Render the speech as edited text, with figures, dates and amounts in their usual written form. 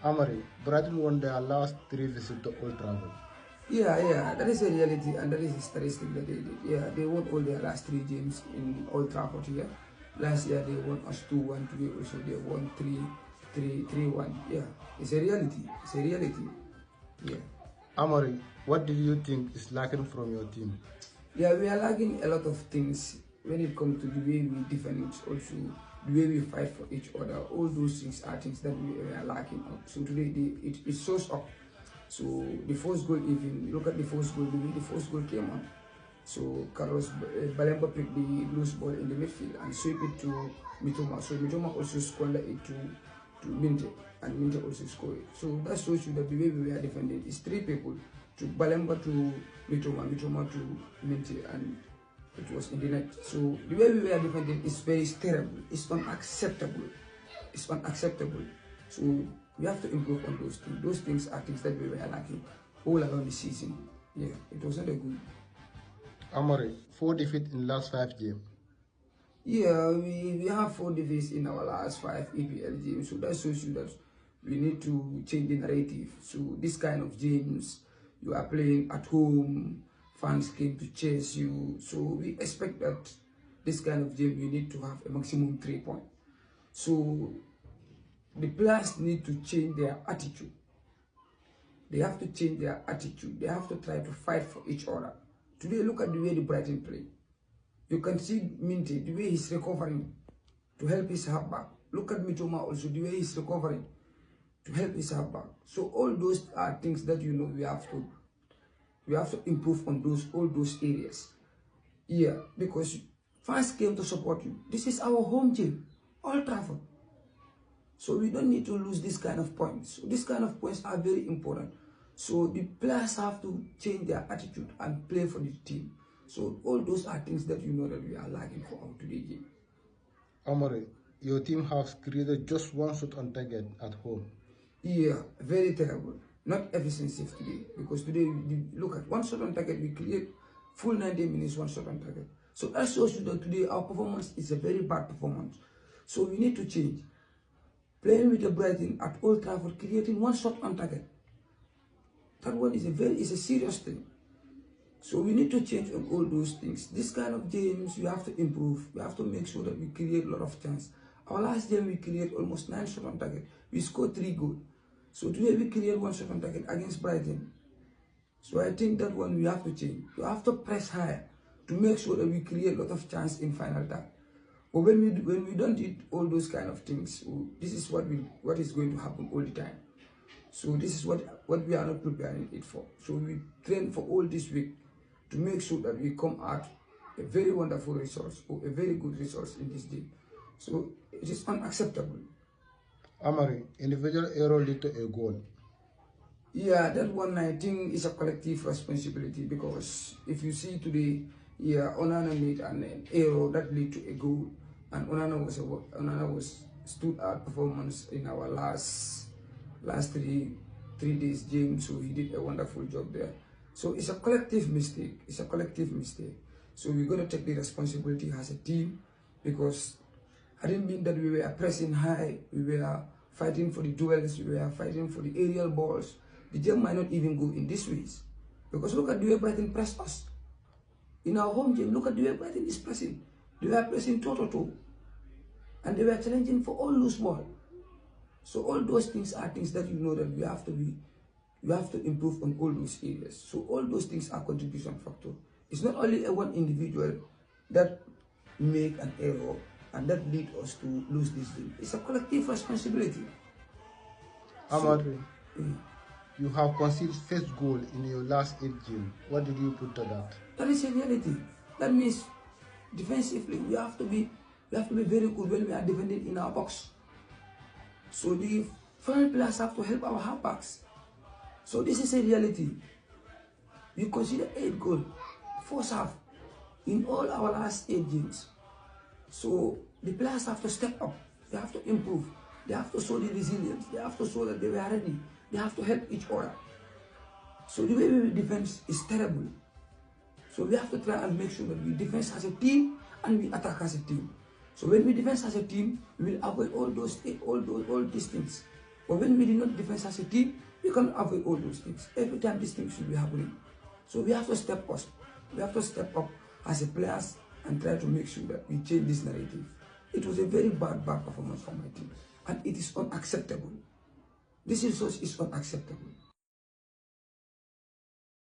Amari, Brighton won their last three visits to Old Trafford. Yeah, that is a reality and that is a statistic that they did. Yeah, they won all their last three games in Old Trafford here. Last year they won us 2-1. Today also they won 3-1. Yeah, it's a reality. It's a reality. Yeah. Amari, what do you think is lacking from your team? Yeah, we are lacking a lot of things when it comes to the way we defend, also the way we fight for each other. All those things are things that we are lacking on. So today it shows up. So the first goal, even look at the first goal, the way the first goal came on. So Carlos Balemba picked the loose ball in the midfield and sweep it to Mitoma. So Mitoma also squandered it to Minte, and Minte also scored it. So that shows you that the way we are defending is three people, to Balemba, to Mitoma, Mitoma to Minte, and it was in the net. So the way we were defending is very terrible. It's unacceptable. It's unacceptable. So we have to improve on those things. Those things are things that we were lacking all around the season. Yeah, it wasn't a good. Amari, 4 defeats in last 5 games. Yeah, we have 4 defeats in our last 5 EPL games. So that shows you that we need to change the narrative. So this kind of games, you are playing at home, fans came to chase you. So we expect that this kind of game, you need to have a maximum 3 points. So the players need to change their attitude. They have to change their attitude. They have to try to fight for each other. Today, look at the way the Brighton play. You can see Minte, the way he's recovering to help his halfback. Look at Mitoma also, the way he's recovering to help his halfback. So all those are things that you know we have to improve on all those areas. Yeah, because fans came to support you. This is our home team, Old Trafford. So we don't need to lose this kind of points. So this kind of points are very important. So the players have to change their attitude and play for the team. So all those are things that you know that we are lacking for our today game. Amari, your team has created just one shot on target at home. Yeah, very terrible. Not efficient today, because today, look at one shot on target, we create full 90 minutes, one shot on target. So that shows you that today our performance is a very bad performance. So we need to change. Playing with the Brighton at Old Trafford, creating one shot on target. That one is a serious thing. So we need to change on all those things. This kind of games, we have to improve. We have to make sure that we create a lot of chance. Our last game, we create almost 9 shots on target. We scored 3 goals. So today we create 1 shot on target against Brighton. So I think that one we have to change. We have to press higher to make sure that we create a lot of chance in final attack. But when we don't do all those kind of things, this is what is going to happen all the time. So this is what we are not preparing it for. So we train for all this week to make sure that we come out a very wonderful results or a very good results in this game. So it is unacceptable. Amari, individual error lead to a goal. Yeah, that one I think is a collective responsibility, because if you see today, yeah, Onana made an error that led to a goal, and Onana was stood out performance in our last 3 days game. So he did a wonderful job there. So it's a collective mistake. It's a collective mistake. So we're going to take the responsibility as a team, because hadn't been that we were pressing high, we were fighting for the duels, we were fighting for the aerial balls, the game might not even go in this ways. Because look at the way Brighton pressed us. In our home game, look at the way Brighton is pressing. They were pressing toe-to-toe. And they were challenging for all loose ball. So all those things are things that you know that we have to improve on all those areas. So all those things are contribution factor. It's not only a one individual that make an error and that lead us to lose this game. It's a collective responsibility. Amari, you have conceded first goal in your last 8 games. What did you put to that? That is a reality. That means defensively we have to be very good when we are defending in our box. So the foreign players have to help our halfbacks. So this is a reality. We consider 8 goals first half in all our last 8 games. So the players have to step up. They have to improve. They have to show the resilience. They have to show that they were ready. They have to help each other. So the way we defend is terrible. So we have to try and make sure that we defend as a team and we attack as a team. So when we defend as a team, we will avoid all these things. But when we did not defend as a team, we cannot avoid all those things. Every time these things should be happening. So we have to step up. We have to step up as a players and try to make sure that we change this narrative. It was a very bad performance from my team. And it is unacceptable. This is unacceptable.